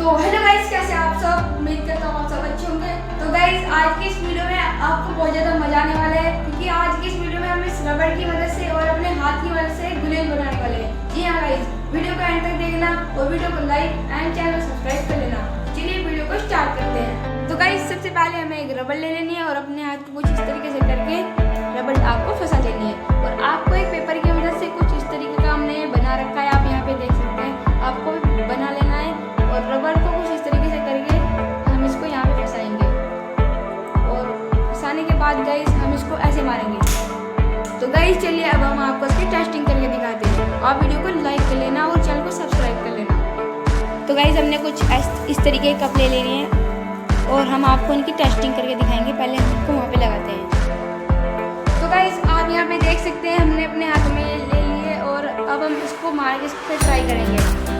तो hello guys, कैसे आप सब? उम्मीद करता हूँ आप सब अच्छे होंगे। तो गाइस आज की इस वीडियो में आपको बहुत ज़्यादा मजा आने वाला है, क्योंकि आज की इस वीडियो में हम इस रबड़ की मदद से और अपने हाथ की मदद से गुलेल बनाने वाले हैं। जी हाँ गाइस, वीडियो को एंड तक देखना और वीडियो को लाइक एंड चैनल को सब्सक्राइब कर लेना। चलिए वीडियो को स्टार्ट करते हैं। तो गाइस सबसे पहले हमें एक रबड़ ले लेनी है और अपने हाथ को कुछ इस तरीके से करके रबड़ आपको फंसा लेनी है। और आपको एक पेपर की मदद से कुछ इस तरीके का हमने बना रखा है, आप यहाँ पे देख सकते हैं। आपको बना लेना है और रबड़ को कुछ इस तरीके से करके हम इसको यहाँ पे फंसाएंगे और फंसाने के बाद गाइस हम इसको ऐसे मारेंगे। तो गाइस चलिए अब हम आपको इसकी टेस्टिंग करके दिखाते हैं। आप वीडियो को लाइक कर लेना और चैनल को सब्सक्राइब कर लेना। तो गाइस हमने कुछ इस तरीके के कप ले लेने हैं और हम आपको इनकी टेस्टिंग करके दिखाएंगे। पहले हम इसको वहाँ पे लगाते हैं। तो गाइस आप यहाँ पे देख सकते हैं हमने अपने हाथ में ले लिए और अब हम इसको मार के इस पर ट्राई करेंगे।